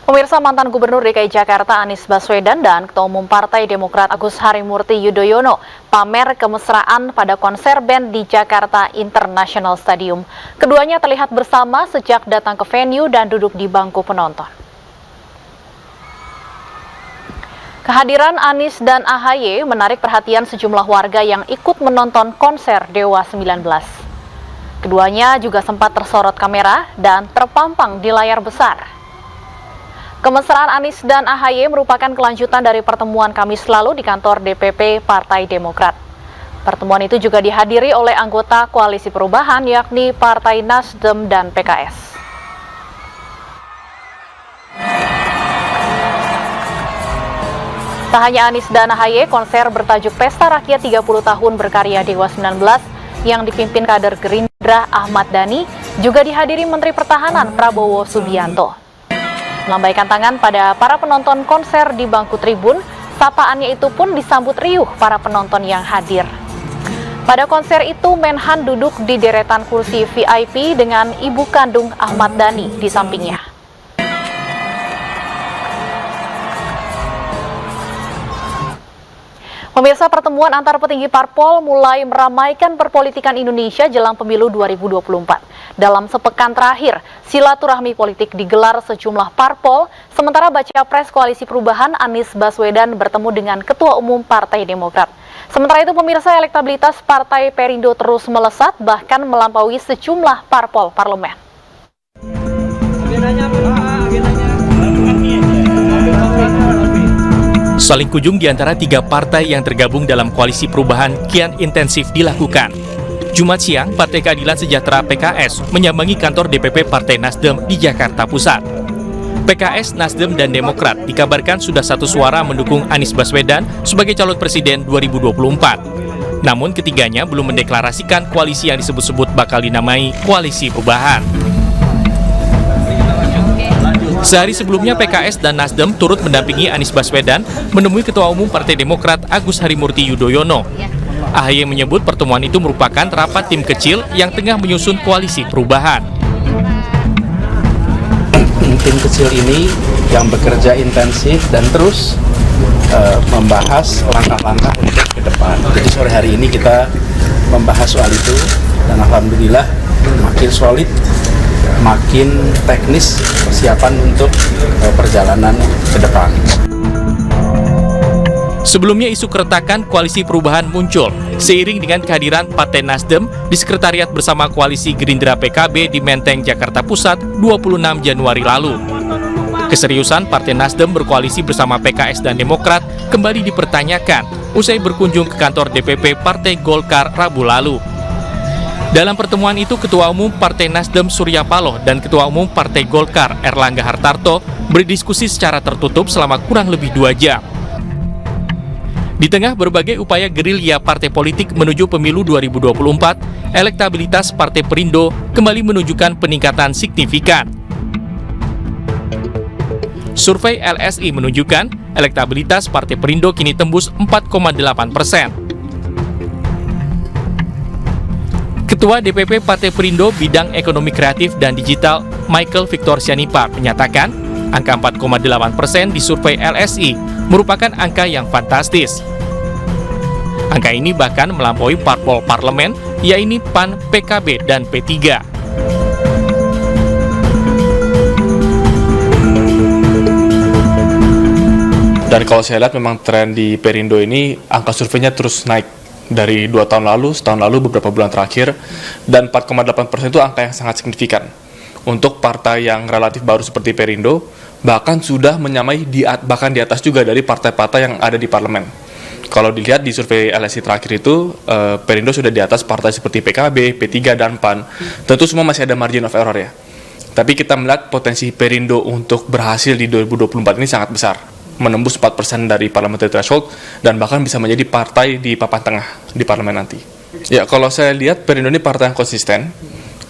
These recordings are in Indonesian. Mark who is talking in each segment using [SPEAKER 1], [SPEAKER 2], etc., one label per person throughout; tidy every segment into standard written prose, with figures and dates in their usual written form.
[SPEAKER 1] Pemirsa, mantan Gubernur DKI Jakarta Anies Baswedan dan Ketua Umum Partai Demokrat Agus Harimurti Yudhoyono pamer kemesraan pada konser band di Jakarta International Stadium. Keduanya terlihat bersama sejak datang ke venue dan duduk di bangku penonton. Kehadiran Anies dan AHY menarik perhatian sejumlah warga yang ikut menonton konser Dewa 19. Keduanya juga sempat tersorot kamera dan terpampang di layar besar. Kemesraan Anies dan AHY merupakan kelanjutan dari pertemuan Kamis lalu di kantor DPP Partai Demokrat. Pertemuan itu juga dihadiri oleh anggota Koalisi Perubahan yakni Partai Nasdem dan PKS. Tak hanya Anies dan AHY, konser bertajuk Pesta Rakyat 30 Tahun Berkarya Dewa 19 yang dipimpin kader Gerindra Ahmad Dhani juga dihadiri Menteri Pertahanan Prabowo Subianto. Melambaikan tangan pada para penonton konser di bangku tribun, sapaannya itu pun disambut riuh para penonton yang hadir. Pada konser itu, Menhan duduk di deretan kursi VIP dengan ibu kandung Ahmad Dhani di sampingnya. Pemirsa, pertemuan antar petinggi parpol mulai meramaikan perpolitikan Indonesia jelang pemilu 2024. Dalam sepekan terakhir, silaturahmi politik digelar sejumlah parpol, sementara baca pres Koalisi Perubahan Anies Baswedan bertemu dengan Ketua Umum Partai Demokrat. Sementara itu, pemirsa, elektabilitas Partai Perindo terus melesat, bahkan melampaui sejumlah parpol parlemen.
[SPEAKER 2] Saling kunjung di antara tiga partai yang tergabung dalam Koalisi Perubahan kian intensif dilakukan. Jumat siang, Partai Keadilan Sejahtera PKS menyambangi kantor DPP Partai Nasdem di Jakarta Pusat. PKS, Nasdem, dan Demokrat dikabarkan sudah satu suara mendukung Anies Baswedan sebagai calon presiden 2024. Namun ketiganya belum mendeklarasikan koalisi yang disebut-sebut bakal dinamai Koalisi Perubahan. Sehari sebelumnya, PKS dan Nasdem turut mendampingi Anies Baswedan menemui Ketua Umum Partai Demokrat Agus Harimurti Yudhoyono. AHY menyebut pertemuan itu merupakan rapat tim kecil yang tengah menyusun Koalisi Perubahan.
[SPEAKER 3] Tim kecil ini yang bekerja intensif dan terus membahas langkah-langkah untuk ke depan. Jadi sore hari ini kita membahas soal itu dan alhamdulillah makin solid, makin teknis persiapan untuk perjalanan ke depan.
[SPEAKER 2] Sebelumnya isu keretakan Koalisi Perubahan muncul seiring dengan kehadiran Partai Nasdem di Sekretariat Bersama Koalisi Gerindra PKB di Menteng, Jakarta Pusat 26 Januari lalu. Keseriusan Partai Nasdem berkoalisi bersama PKS dan Demokrat kembali dipertanyakan usai berkunjung ke kantor DPP Partai Golkar Rabu lalu. Dalam pertemuan itu, Ketua Umum Partai Nasdem Surya Paloh dan Ketua Umum Partai Golkar Erlangga Hartarto berdiskusi secara tertutup selama kurang lebih 2 jam. Di tengah berbagai upaya gerilya partai politik menuju pemilu 2024, elektabilitas Partai Perindo kembali menunjukkan peningkatan signifikan. Survei LSI menunjukkan elektabilitas Partai Perindo kini tembus 4,8%. Ketua DPP Partai Perindo Bidang Ekonomi Kreatif dan Digital Michael Victor Sianipar menyatakan angka 4,8% di survei LSI merupakan angka yang fantastis. Angka ini bahkan melampaui parpol parlemen, yaitu PAN, PKB, dan P3.
[SPEAKER 4] Dan kalau saya lihat memang tren di Perindo ini angka surveinya terus naik dari 2 tahun lalu, setahun lalu, beberapa bulan terakhir, dan 4,8% itu angka yang sangat signifikan. Untuk partai yang relatif baru seperti Perindo, bahkan sudah menyamai bahkan di atas juga dari partai-partai yang ada di parlemen. Kalau dilihat di survei LSI terakhir itu, Perindo sudah di atas partai seperti PKB, P3, dan PAN. Tentu semua masih ada margin of error ya. Tapi kita melihat potensi Perindo untuk berhasil di 2024 ini sangat besar. Menembus 4% dari parliamentary threshold dan bahkan bisa menjadi partai di papan tengah di parlemen nanti. Ya, kalau saya lihat Perindo ini partai yang konsisten.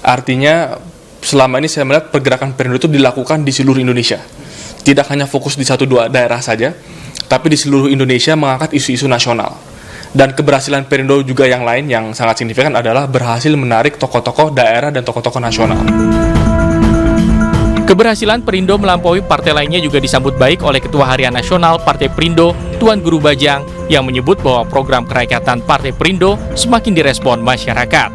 [SPEAKER 4] Artinya selama ini saya melihat pergerakan Perindo itu dilakukan di seluruh Indonesia. Tidak hanya fokus di 1-2 daerah saja, tapi di seluruh Indonesia mengangkat isu-isu nasional. Dan keberhasilan Perindo juga yang lain yang sangat signifikan adalah berhasil menarik tokoh-tokoh daerah dan tokoh-tokoh nasional.
[SPEAKER 2] Keberhasilan Perindo melampaui partai lainnya juga disambut baik oleh Ketua Harian Nasional Partai Perindo, Tuan Guru Bajang, yang menyebut bahwa program kerakyatan Partai Perindo semakin direspon masyarakat.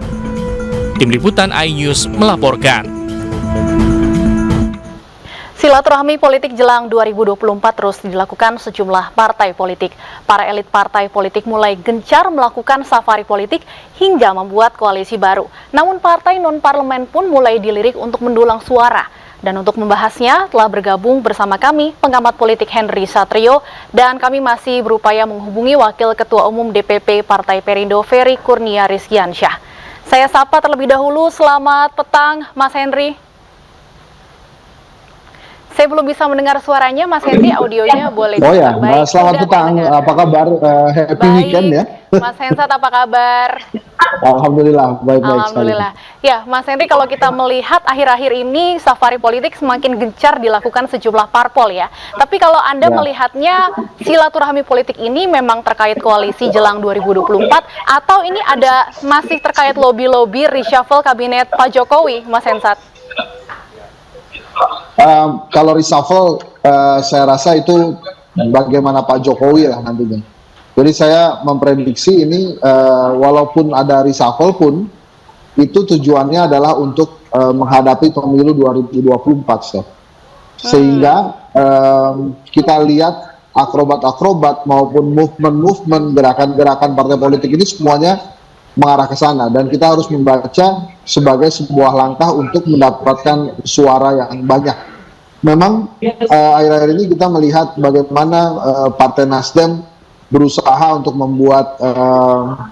[SPEAKER 2] Tim Liputan iNews melaporkan.
[SPEAKER 1] Silaturahmi politik jelang 2024 terus dilakukan sejumlah partai politik. Para elit partai politik mulai gencar melakukan safari politik hingga membuat koalisi baru. Namun partai non-parlemen pun mulai dilirik untuk mendulang suara. Dan untuk membahasnya telah bergabung bersama kami pengamat politik Henry Satrio, dan kami masih berupaya menghubungi Wakil Ketua Umum DPP Partai Perindo Ferry Kurnia Rizkiansyah. Saya sapa terlebih dahulu, selamat petang Mas Henry. Saya belum bisa mendengar suaranya, Mas Henry, audionya boleh.
[SPEAKER 5] Oh ya,
[SPEAKER 1] baik,
[SPEAKER 5] selamat petang. Apa kabar? Happy
[SPEAKER 1] baik,
[SPEAKER 5] weekend ya.
[SPEAKER 1] Mas Hensat, apa kabar?
[SPEAKER 5] Alhamdulillah, baik-baik sekali.
[SPEAKER 1] Alhamdulillah. Ya, Mas Henry, kalau kita melihat akhir-akhir ini safari politik semakin gencar dilakukan sejumlah parpol ya. Tapi kalau Anda melihatnya silaturahmi politik ini memang terkait koalisi jelang 2024 atau ini ada masih terkait lobby-lobby reshuffle kabinet Pak Jokowi, Mas Hensat?
[SPEAKER 5] Kalau reshuffle, saya rasa itu bagaimana Pak Jokowi lah nantinya. Jadi saya memprediksi ini walaupun ada reshuffle pun itu tujuannya adalah untuk menghadapi pemilu 2024. Sehingga kita lihat akrobat-akrobat maupun movement-movement, gerakan-gerakan partai politik ini semuanya mengarah ke sana, dan kita harus membaca sebagai sebuah langkah untuk mendapatkan suara yang banyak. Memang akhir-akhir ini kita melihat bagaimana Partai Nasdem berusaha untuk membuat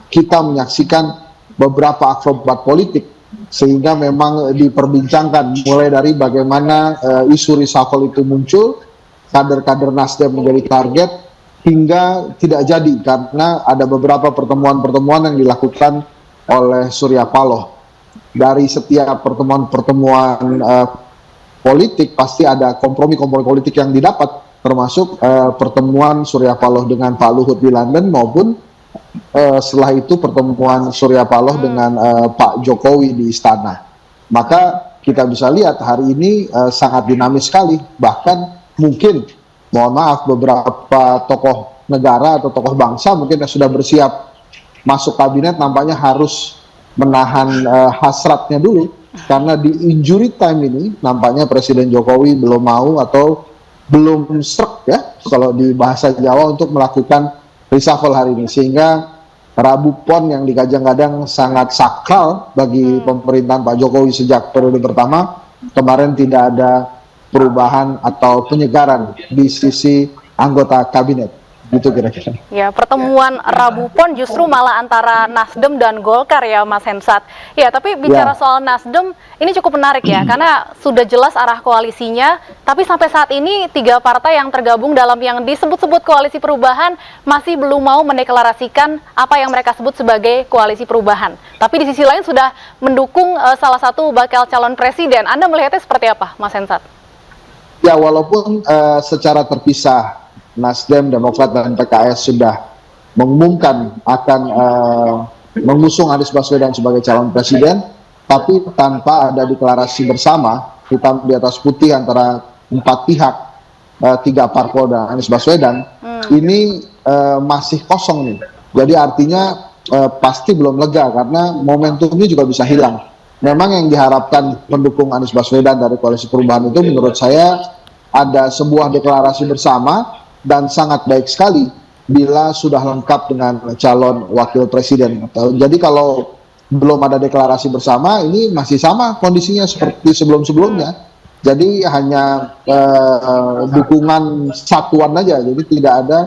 [SPEAKER 5] kita menyaksikan beberapa akrobat politik, sehingga memang diperbincangkan mulai dari bagaimana isu reshuffle itu muncul, kader-kader Nasdem menjadi target, hingga tidak jadi karena ada beberapa pertemuan-pertemuan yang dilakukan oleh Surya Paloh. Dari setiap pertemuan-pertemuan politik pasti ada kompromi-kompromi politik yang didapat, termasuk pertemuan Surya Paloh dengan Pak Luhut di London maupun setelah itu pertemuan Surya Paloh dengan Pak Jokowi di Istana. Maka kita bisa lihat hari ini sangat dinamis sekali, bahkan mungkin mohon maaf beberapa tokoh negara atau tokoh bangsa mungkin yang sudah bersiap masuk kabinet nampaknya harus menahan hasratnya dulu, karena di injury time ini nampaknya Presiden Jokowi belum mau atau belum srek ya kalau di bahasa Jawa untuk melakukan reshuffle hari ini, sehingga Rabu Pon yang digadang-gadang sangat sakral bagi pemerintahan Pak Jokowi sejak periode pertama kemarin tidak ada perubahan atau penyegaran di sisi anggota kabinet, gitu kira-kira.
[SPEAKER 1] Ya, pertemuan Rabu Pon justru malah antara Nasdem dan Golkar ya, Mas Hensat. Ya, tapi bicara soal Nasdem, ini cukup menarik ya, karena sudah jelas arah koalisinya, tapi sampai saat ini 3 partai yang tergabung dalam yang disebut-sebut koalisi perubahan masih belum mau mendeklarasikan apa yang mereka sebut sebagai koalisi perubahan. Tapi di sisi lain sudah mendukung salah satu bakal calon presiden. Anda melihatnya seperti apa, Mas Hensat?
[SPEAKER 5] Ya, walaupun secara terpisah Nasdem, Demokrat, dan PKS sudah mengumumkan akan mengusung Anies Baswedan sebagai calon presiden, tapi tanpa ada deklarasi bersama hitam di atas putih antara 4 pihak, 3 parpol dan Anies Baswedan, ini masih kosong nih. Jadi artinya pasti belum lega karena momentumnya juga bisa hilang. Memang yang diharapkan pendukung Anies Baswedan dari Koalisi Perubahan itu menurut saya ada sebuah deklarasi bersama, dan sangat baik sekali bila sudah lengkap dengan calon wakil presiden. Jadi kalau belum ada deklarasi bersama, ini masih sama kondisinya seperti sebelum-sebelumnya. Jadi hanya dukungan satuan aja, jadi tidak ada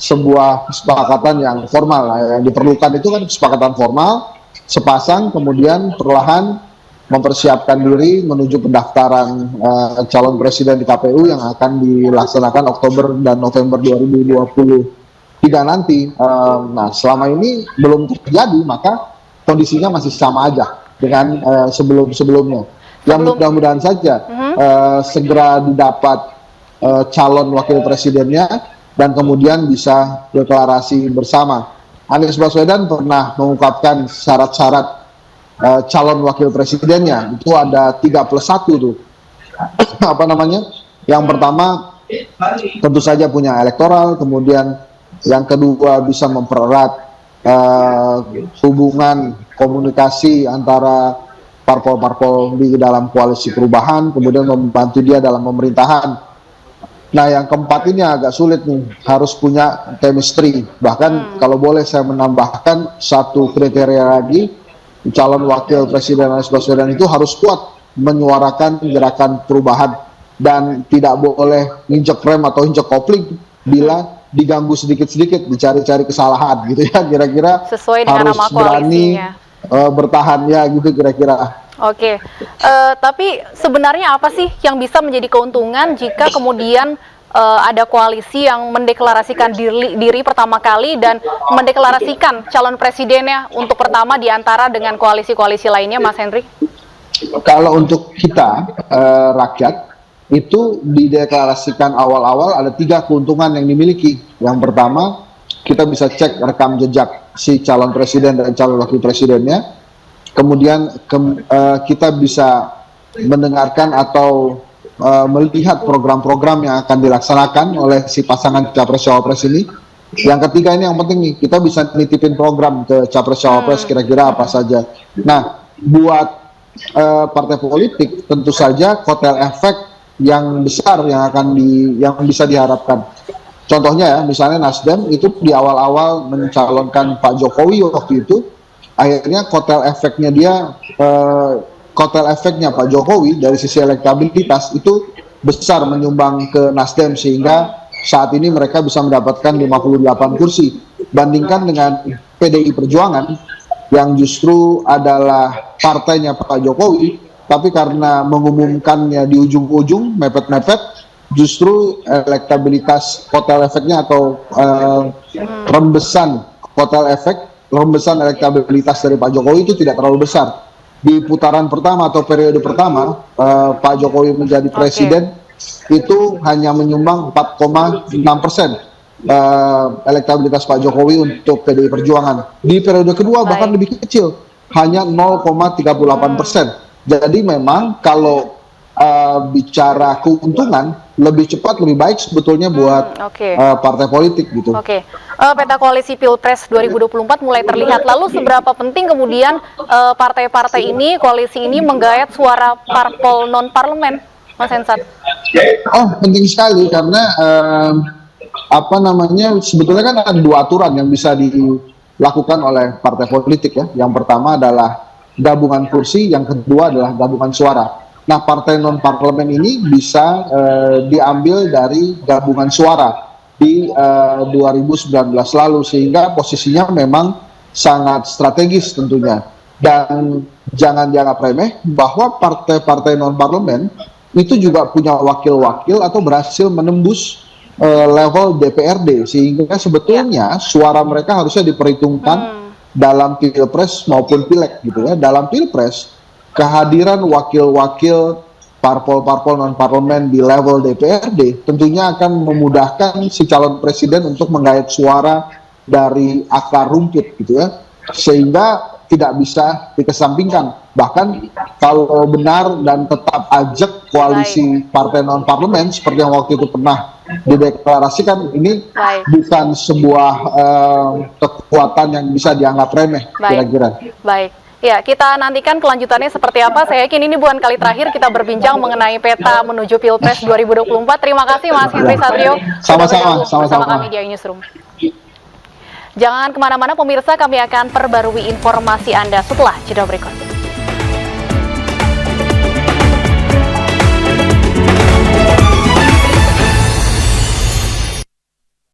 [SPEAKER 5] sebuah kesepakatan yang formal. Yang diperlukan itu kan kesepakatan formal, sepasang kemudian perlahan mempersiapkan diri menuju pendaftaran calon presiden di KPU yang akan dilaksanakan Oktober dan November 2023 nanti. Nah, selama ini belum terjadi, maka kondisinya masih sama aja dengan sebelum-sebelumnya. Yang mudah-mudahan saja segera didapat calon wakil presidennya dan kemudian bisa deklarasi bersama. Anies Baswedan pernah mengungkapkan syarat-syarat calon wakil presidennya, itu ada 3+1 tuh. apa namanya? Yang pertama tentu saja punya elektoral, kemudian yang kedua bisa mempererat hubungan komunikasi antara parpol-parpol di dalam koalisi perubahan, kemudian membantu dia dalam pemerintahan. Nah, yang keempat ini agak sulit nih, harus punya chemistry. Bahkan kalau boleh saya menambahkan satu kriteria lagi, calon wakil presiden Anies Baswedan itu harus kuat menyuarakan gerakan perubahan dan tidak boleh injek rem atau injek kopling bila diganggu sedikit-sedikit, dicari-cari kesalahan gitu ya, kira-kira
[SPEAKER 1] sesuai dengan
[SPEAKER 5] harus
[SPEAKER 1] nama
[SPEAKER 5] berani
[SPEAKER 1] koalisinya.
[SPEAKER 5] bertahan ya gitu kira-kira.
[SPEAKER 1] Oke, tapi sebenarnya apa sih yang bisa menjadi keuntungan jika kemudian ada koalisi yang mendeklarasikan diri pertama kali dan mendeklarasikan calon presidennya untuk pertama di antara dengan koalisi-koalisi lainnya, Mas Henry?
[SPEAKER 5] Kalau untuk kita rakyat itu dideklarasikan awal-awal ada 3 keuntungan yang dimiliki. Yang pertama, kita bisa cek rekam jejak si calon presiden dan calon wakil presidennya. Kemudian kita bisa mendengarkan atau melihat program-program yang akan dilaksanakan oleh si pasangan capres-cawapres ini. Yang ketiga ini yang penting nih, kita bisa nitipin program ke capres-cawapres kira-kira apa saja. Nah, buat partai politik tentu saja kotel efek yang besar yang bisa diharapkan. Contohnya ya, misalnya Nasdem itu di awal-awal mencalonkan Pak Jokowi waktu itu, akhirnya kotel efeknya Pak Jokowi dari sisi elektabilitas itu besar menyumbang ke Nasdem, sehingga saat ini mereka bisa mendapatkan 58 kursi. Bandingkan dengan PDI Perjuangan yang justru adalah partainya Pak Jokowi, tapi karena mengumumkannya di ujung-ujung mepet-mepet, justru elektabilitas kotel efeknya atau rembesan kotel efek, rembesan elektabilitas dari Pak Jokowi itu tidak terlalu besar. Di putaran pertama atau periode pertama Pak Jokowi menjadi presiden itu hanya menyumbang 4,6% elektabilitas Pak Jokowi untuk PDI Perjuangan. Di periode kedua bahkan lebih kecil, hanya 0,38%. Jadi memang kalau bicara keuntungan, lebih cepat lebih baik sebetulnya buat partai politik gitu.
[SPEAKER 1] Peta koalisi Pilpres 2024 mulai terlihat. Lalu seberapa penting kemudian partai-partai ini, koalisi ini menggayat suara parpol non parlemen, Mas Hensat?
[SPEAKER 5] Oh, penting sekali karena sebetulnya kan ada 2 aturan yang bisa dilakukan oleh partai politik ya. Yang pertama adalah gabungan kursi, yang kedua adalah gabungan suara. Nah, partai non parlemen ini bisa diambil dari gabungan suara di 2019 lalu, sehingga posisinya memang sangat strategis tentunya. Dan jangan dianggap remeh bahwa partai-partai non parlemen itu juga punya wakil-wakil atau berhasil menembus level DPRD, sehingga sebetulnya suara mereka harusnya diperhitungkan dalam pilpres maupun pileg gitu ya. Dalam pilpres, kehadiran wakil-wakil parpol-parpol non parlemen di level DPRD tentunya akan memudahkan si calon presiden untuk menggait suara dari akar rumput gitu ya, sehingga tidak bisa dikesampingkan. Bahkan kalau benar dan tetap ajak koalisi partai non parlemen seperti yang waktu itu pernah dideklarasikan, ini bukan sebuah kekuatan yang bisa dianggap remeh kira-kira.
[SPEAKER 1] Baik. Ya, kita nantikan kelanjutannya seperti apa. Saya yakin ini bukan kali terakhir kita berbincang mengenai peta menuju Pilpres 2024. Terima kasih Mas Henry Satrio sudah bergabung bersama kami di Newsroom. Jangan kemana-mana pemirsa, kami akan perbarui informasi Anda setelah jeda berikut.